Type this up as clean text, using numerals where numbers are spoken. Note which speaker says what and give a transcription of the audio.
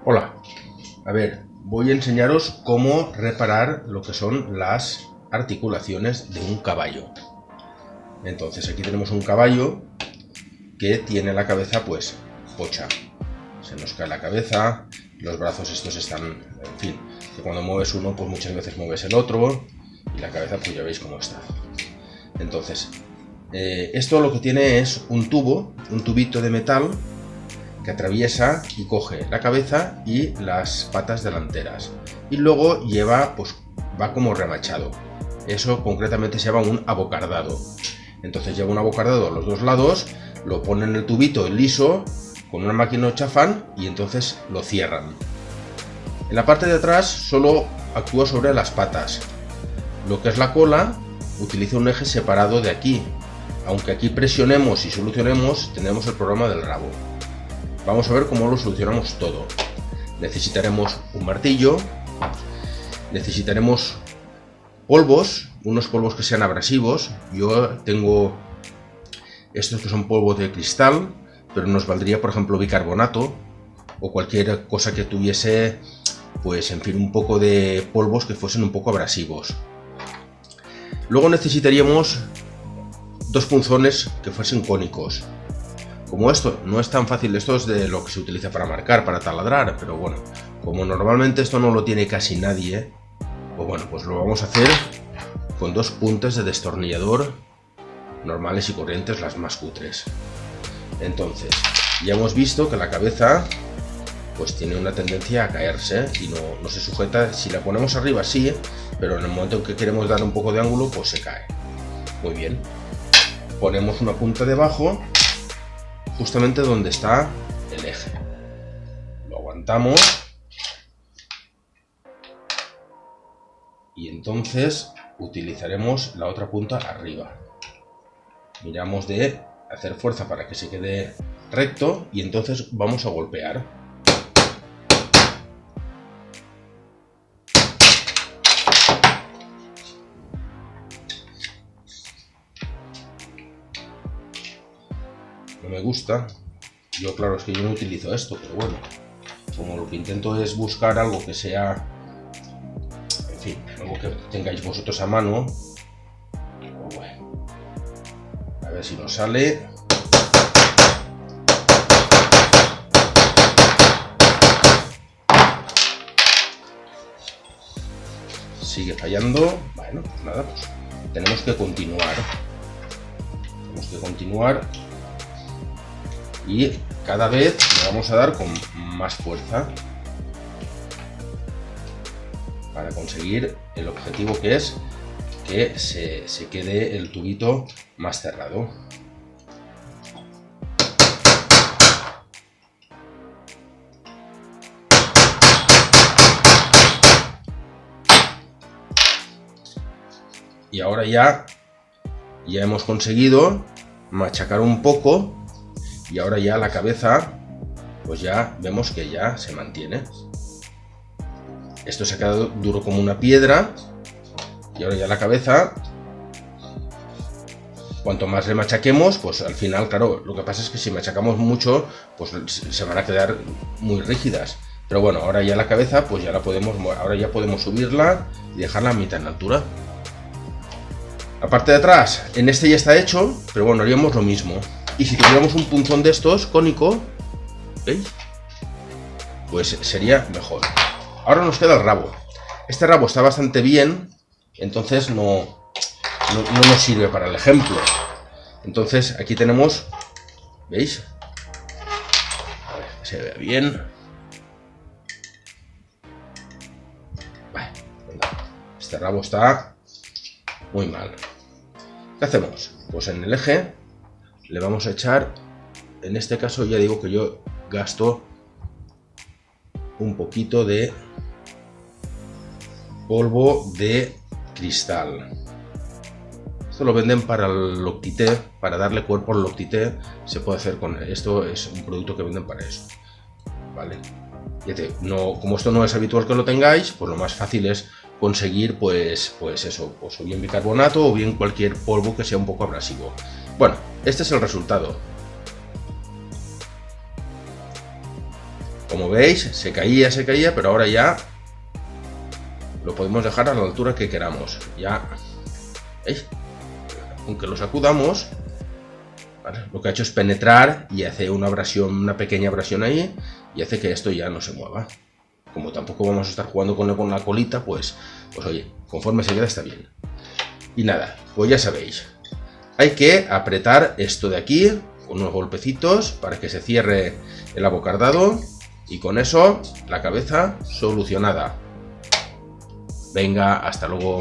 Speaker 1: Hola, a ver, voy a enseñaros cómo reparar lo que son las articulaciones de un caballo. Entonces aquí tenemos un caballo que tiene la cabeza pues pocha. Se nos cae la cabeza, los brazos estos están, en fin, que cuando mueves uno pues muchas veces mueves el otro y la cabeza pues ya veis cómo está. Entonces, esto lo que tiene es un tubito de metal que atraviesa y coge la cabeza y las patas delanteras y luego lleva, pues va como remachado. Eso concretamente se llama un abocardado. Entonces lleva un abocardado a los dos lados, lo ponen en el tubito liso con una máquina chafán y entonces lo cierran. En la parte de atrás solo actúa sobre las patas. Lo que es la cola utiliza un eje separado de aquí. Aunque aquí presionemos y solucionemos, tendremos el problema del rabo. Vamos a ver cómo lo solucionamos todo. Necesitaremos un martillo, necesitaremos polvos, unos polvos que sean abrasivos. Yo tengo estos que son polvos de cristal, pero nos valdría por ejemplo bicarbonato o cualquier cosa que tuviese, pues en fin, un poco de polvos que fuesen un poco abrasivos. Luego necesitaríamos dos punzones que fuesen cónicos. Como esto no es tan fácil, esto es de lo que se utiliza para marcar, para taladrar, pero bueno, como normalmente esto no lo tiene casi nadie, pues bueno, pues lo vamos a hacer con dos puntas de destornillador normales y corrientes, las más cutres. Entonces, ya hemos visto que la cabeza pues tiene una tendencia a caerse y no se sujeta. Si la ponemos arriba sí, pero en el momento en que queremos dar un poco de ángulo, pues se cae. Muy bien, ponemos una punta debajo, justamente donde está el eje. Lo aguantamos y entonces utilizaremos la otra punta arriba. Miramos de hacer fuerza para que se quede recto y entonces vamos a golpear. No me gusta. Yo claro, es que yo no utilizo esto, pero bueno, como lo que intento es buscar algo que sea, en fin, algo que tengáis vosotros a mano, pues bueno, a ver si nos sale. Sigue fallando. Bueno, pues nada, pues tenemos que continuar. Y cada vez le vamos a dar con más fuerza para conseguir el objetivo, que es que se quede el tubito más cerrado. Y ahora ya hemos conseguido machacar un poco. Y ahora ya la cabeza, pues ya vemos que ya se mantiene. Esto se ha quedado duro como una piedra. Y ahora ya la cabeza, cuanto más le machaquemos, pues al final, claro, lo que pasa es que si machacamos mucho, pues se van a quedar muy rígidas. Pero bueno, ahora ya la cabeza, pues ya la podemos, ahora ya podemos subirla y dejarla a mitad en altura. La parte de atrás, en este ya está hecho, pero bueno, haríamos lo mismo. Y si tuviéramos un punzón de estos cónico, ¿veis? Pues sería mejor. Ahora nos queda el rabo. Este rabo está bastante bien, entonces no nos sirve para el ejemplo. Entonces aquí tenemos, ¿veis? A ver, que se vea bien. Vale, venga. Este rabo está muy mal. ¿Qué hacemos? Pues en el eje le vamos a echar, en este caso ya digo que yo gasto un poquito de polvo de cristal. Esto lo venden para el Loctite, para darle cuerpo al Loctite. Se puede hacer con esto, es un producto que venden para eso, ¿vale? No, como esto no es habitual que lo tengáis, pues lo más fácil es conseguir pues eso, pues o bien bicarbonato o bien cualquier polvo que sea un poco abrasivo. Bueno, este es el resultado. Como veis, se caía, pero ahora ya lo podemos dejar a la altura que queramos. Ya, ¿veis? Aunque lo sacudamos, ¿vale? Lo que ha hecho es penetrar y hace una abrasión, una pequeña abrasión ahí, y hace que esto ya no se mueva. Como tampoco vamos a estar jugando con la colita, pues oye, conforme se queda está bien. Y nada, pues ya sabéis, hay que apretar esto de aquí con unos golpecitos para que se cierre el abocardado, y con eso la cabeza solucionada. Venga, hasta luego.